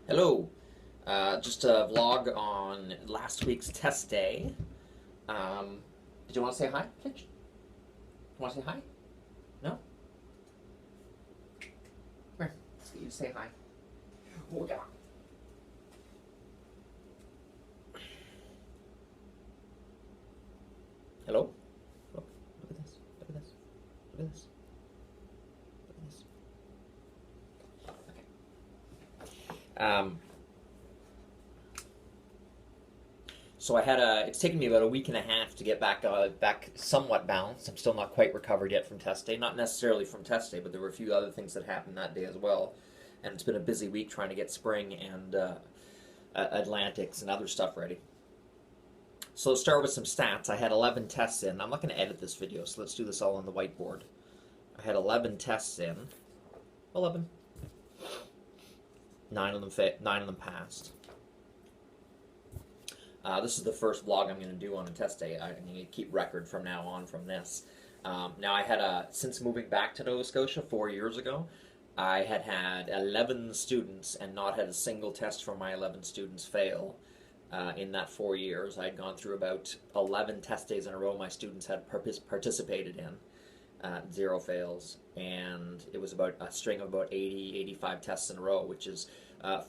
Hello. Just a vlog on last week's test day. Did you want to say hi, Kitch? You want to say hi? No? Come here. Let's get you to say hi. Oh, yeah. Hello? Look. Look at this. Look at this. Look at this. Look at this. Okay. So it's taken me about a week and a half to get back somewhat balanced. I'm still not quite recovered yet from test day. Not necessarily from test day, but there were a few other things that happened that day as well. And it's been a busy week trying to get spring and Atlantics and other stuff ready. So let's start with some stats. I had 11 tests in. I'm not going to edit this video, so let's do this all on the whiteboard. I had 11 tests in. 11. 9 of them passed. This is the first vlog I'm going to do on a test day. I'm going to keep record from now on from this. Now I had since moving back to Nova Scotia 4 years ago, I had 11 students and not had a single test from my 11 students fail in that 4 years. I'd gone through about 11 test days in a row my students had participated in, 0 fails, and it was about a string of about 80, 85 tests in a row, which is,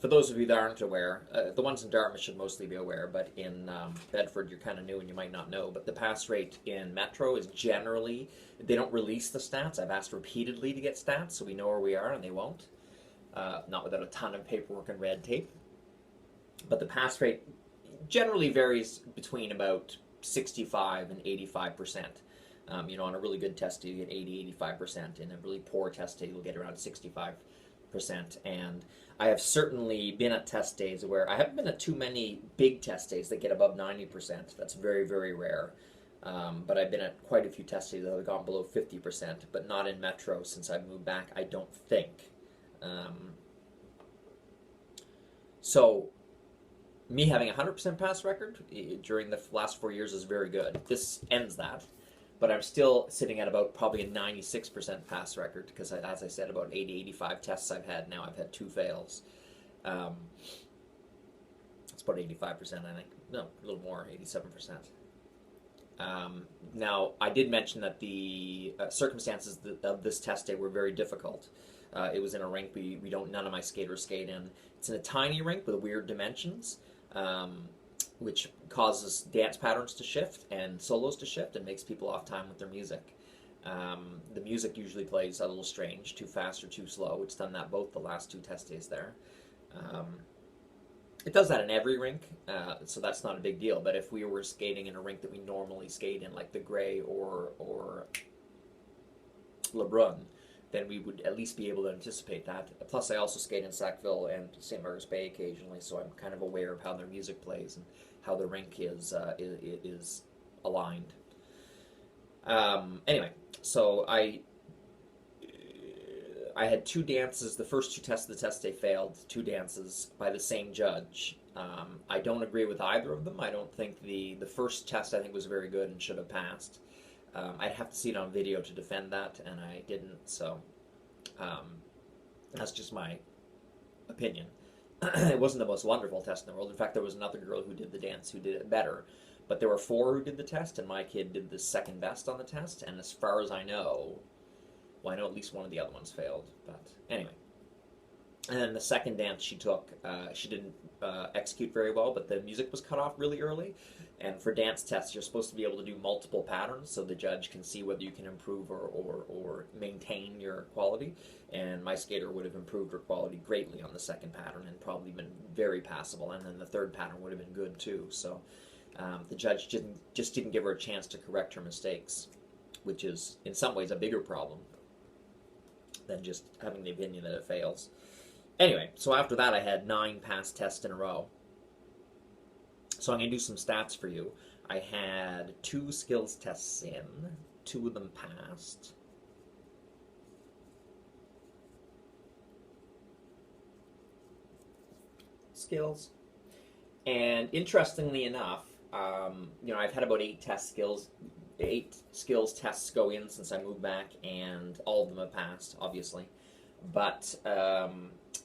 for those of you that aren't aware, the ones in Dartmouth should mostly be aware, but in Bedford you're kind of new and you might not know, but the pass rate in Metro is generally, they don't release the stats. I've asked repeatedly to get stats so we know where we are, and they won't. Not without a ton of paperwork and red tape. But the pass rate generally varies between about 65 and 85%. On a really good test day, you get 80-85%. In a really poor test day, you'll get around 65%. And I have certainly been at test days where I haven't been at too many big test days that get above 90%. That's very, very rare. But I've been at quite a few test days that have gone below 50%, but not in Metro since I've moved back, I don't think. So me having a 100% pass record during the last 4 years is very good. This ends that. But I'm still sitting at about probably a 96% pass record because, as I said, about 80-85 tests I've had now. I've had 2 fails. It's about 85%, I think. No, a little more, 87%. Now, I did mention that the circumstances of this test day were very difficult. It was in a rink none of my skaters skate in. It's in a tiny rink with weird dimensions. Which causes dance patterns to shift and solos to shift and makes people off time with their music. The music usually plays a little strange, too fast or too slow. It's done that both the last 2 test days there. It does that in every rink, so that's not a big deal. But if we were skating in a rink that we normally skate in, like the Grey or LeBrun, then we would at least be able to anticipate that. Plus, I also skate in Sackville and St. Margaret's Bay occasionally, so I'm kind of aware of how their music plays and how the rink is aligned. Anyway, so I had 2 dances. The first 2 tests of the test day failed. 2 dances by the same judge. I don't agree with either of them. I don't think the first test I think was very good and should have passed. I'd have to see it on video to defend that, and I didn't, so that's just my opinion. It wasn't the most wonderful test in the world. In fact, there was another girl who did the dance who did it better, but there were 4 who did the test, and my kid did the second best on the test, and as far as I know, well, I know at least one of the other ones failed, but anyway. And then the second dance she took, she didn't execute very well, but the music was cut off really early. And for dance tests, you're supposed to be able to do multiple patterns so the judge can see whether you can improve or maintain your quality. And my skater would have improved her quality greatly on the second pattern and probably been very passable. And then the third pattern would have been good too. So the judge just didn't give her a chance to correct her mistakes, which is in some ways a bigger problem than just having the opinion that it fails. Anyway, so after that I had 9 pass tests in a row. So I'm going to do some stats for you. I had 2 skills tests in. 2 of them passed. Skills. And interestingly enough, I've had about 8 skills tests go in since I moved back, and all of them have passed, obviously. But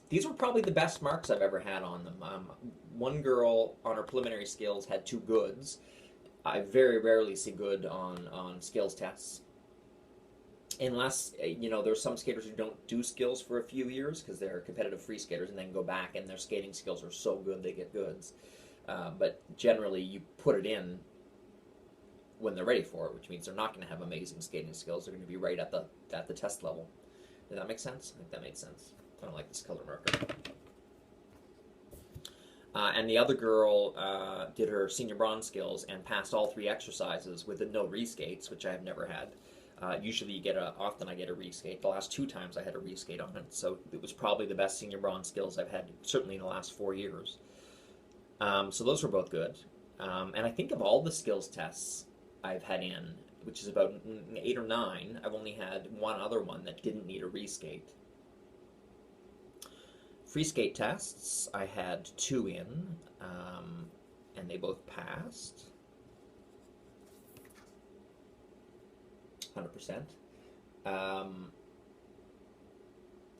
These were probably the best marks I've ever had on them. One girl on her preliminary skills had 2 goods. I very rarely see good on skills tests. Unless, there's some skaters who don't do skills for a few years because they're competitive free skaters and then go back and their skating skills are so good they get goods. But generally, you put it in when they're ready for it, which means they're not going to have amazing skating skills. They're going to be right at the test level. Does that make sense? I think that makes sense. I don't like this color marker. And the other girl did her senior bronze skills and passed all 3 exercises with no reskates, which I have never had. Usually often I get a reskate. The last 2 times I had a reskate on it, so it was probably the best senior bronze skills I've had, certainly in the last 4 years. So those were both good. And I think of all the skills tests I've had in, which is about 8 or 9, I've only had one other one that didn't need a reskate. Free skate tests, I had 2 in, and they both passed. 100%.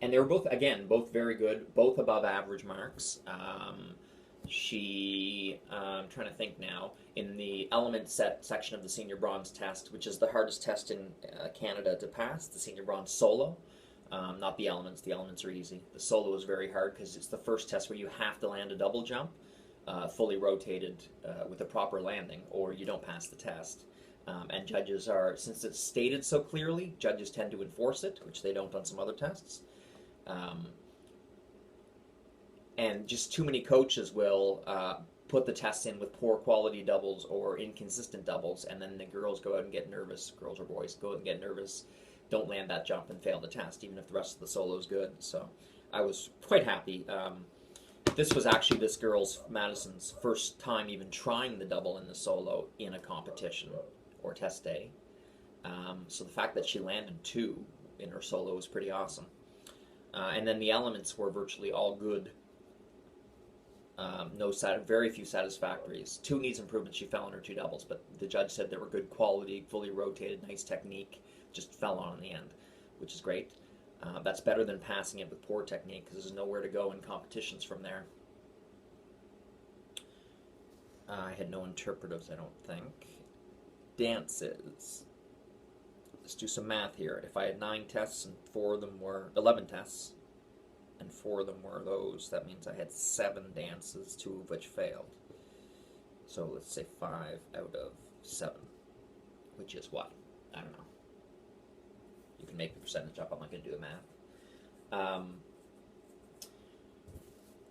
And they were both, again, both very good, both above average marks. I'm trying to think now, in the element section of the senior bronze test, which is the hardest test in Canada to pass, the senior bronze solo, not the elements are easy. The solo is very hard because it's the first test where you have to land a double jump, fully rotated with a proper landing, or you don't pass the test. And judges since it's stated so clearly, judges tend to enforce it, which they don't on some other tests. And just too many coaches will put the tests in with poor quality doubles or inconsistent doubles, and then the girls go out and get nervous, girls or boys go out and get nervous, don't land that jump and fail the test, even if the rest of the solo is good. So I was quite happy. This was actually this girl's, Madison's, first time even trying the double in the solo in a competition or test day. So the fact that she landed 2 in her solo was pretty awesome. And then the elements were virtually all good. Very few satisfactories. 2 needs improvement. She fell on her 2 doubles, but the judge said they were good quality, fully rotated, nice technique. Just fell on in the end, which is great. That's better than passing it with poor technique because there's nowhere to go in competitions from there. I had no interpretives, I don't think. Dances. Let's do some math here. If I had 9 tests and 4 of them were 11 tests, and 4 of them were those, that means I had 7 dances, 2 of which failed. So let's say 5 out of 7, which is what? I don't know. You can make the percentage up. I'm not going to do the math.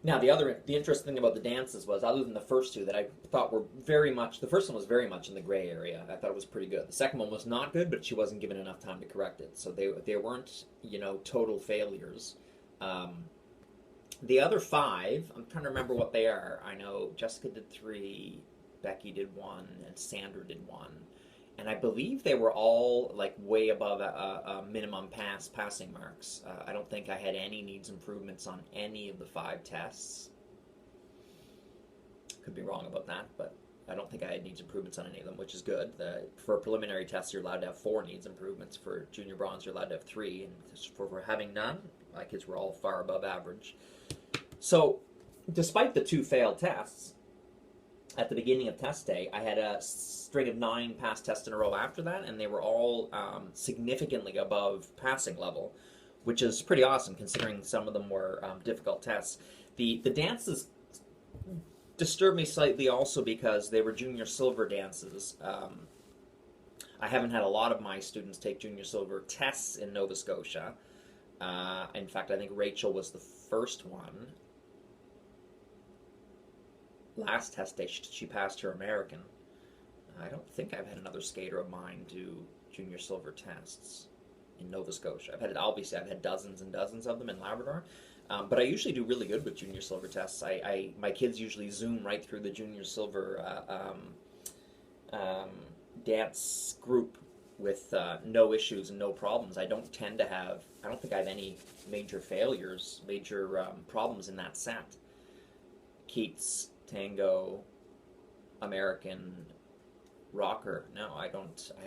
Now, the interesting thing about the dances was, other than the first 2 that I thought were very much, the first one was very much in the gray area. I thought it was pretty good. The second one was not good, but she wasn't given enough time to correct it. So they weren't, total failures. The other 5, I'm trying to remember what they are. I know Jessica did 3, Becky did 1, and Sandra did 1. And I believe they were all like way above a minimum passing marks. I don't think I had any needs improvements on any of the 5 tests. Could be wrong about that, but I don't think I had needs improvements on any of them, which is good. For a preliminary test, you're allowed to have 4 needs improvements. For junior bronze, you're allowed to have 3. And for having none, my kids were all far above average. So, despite the 2 failed tests, at the beginning of test day, I had a string of 9 pass tests in a row after that, and they were all significantly above passing level, which is pretty awesome considering some of them were difficult tests. The dances disturbed me slightly also because they were junior silver dances. I haven't had a lot of my students take junior silver tests in Nova Scotia. In fact, I think Rachel was the first one. Last test day, she passed her American. I don't think I've had another skater of mine do junior silver tests in Nova Scotia. I've had dozens and dozens of them in Labrador, but I usually do really good with junior silver tests. My kids usually zoom right through the junior silver dance group with no issues and no problems. I don't think I have any major failures, major problems in that set. Keats, Tango, American, Rocker. No, I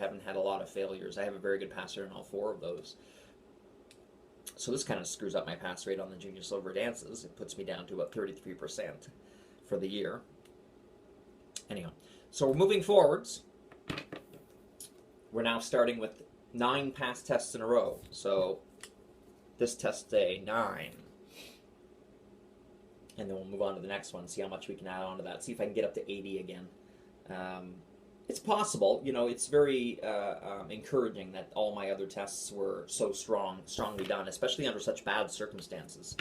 haven't had a lot of failures. I have a very good passer in all 4 of those. So this kind of screws up my pass rate on the junior silver dances. It puts me down to about 33% for the year. Anyhow, so we're moving forwards. We're now starting with 9 pass tests in a row. So this test day 9. And then we'll move on to the next one, see how much we can add on to that, see if I can get up to 80 again. It's possible, you know, it's very encouraging that all my other tests were so strongly done, especially under such bad circumstances.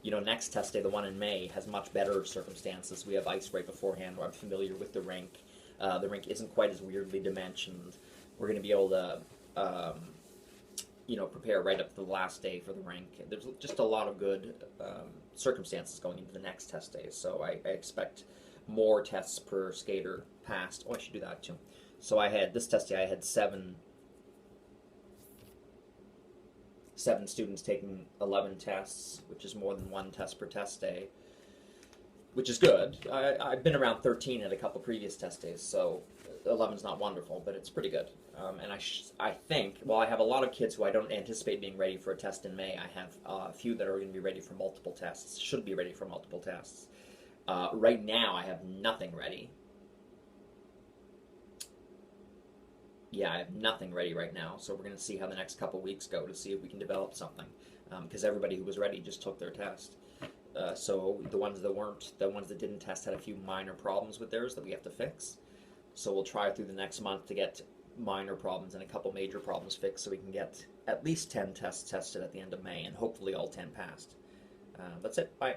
You know, next test day, the one in May, has much better circumstances. We have ice right beforehand, I'm familiar with the rink. The rink isn't quite as weirdly dimensioned. We're going to be able to, you know, prepare right up to the last day for the rink. There's just a lot of good circumstances going into the next test day, so I expect more tests per skater passed. Oh, I should do that too. So I had, this test day, I had seven students taking 11 tests, which is more than 1 test per test day, which is good. I've been around 13 at a couple previous test days, so 11's not wonderful, but it's pretty good. And I think, well, I have a lot of kids who I don't anticipate being ready for a test in May. I have a few that are going to be ready for multiple tests, should be ready for multiple tests. Right now, I have nothing ready. Yeah, I have nothing ready right now, so we're going to see how the next couple weeks go to see if we can develop something, because everybody who was ready just took their test. So the ones that weren't, the ones that didn't test had a few minor problems with theirs that we have to fix. So we'll try through the next month to get minor problems and a couple major problems fixed so we can get at least 10 tests tested at the end of May, and hopefully all 10 passed. That's it. Bye.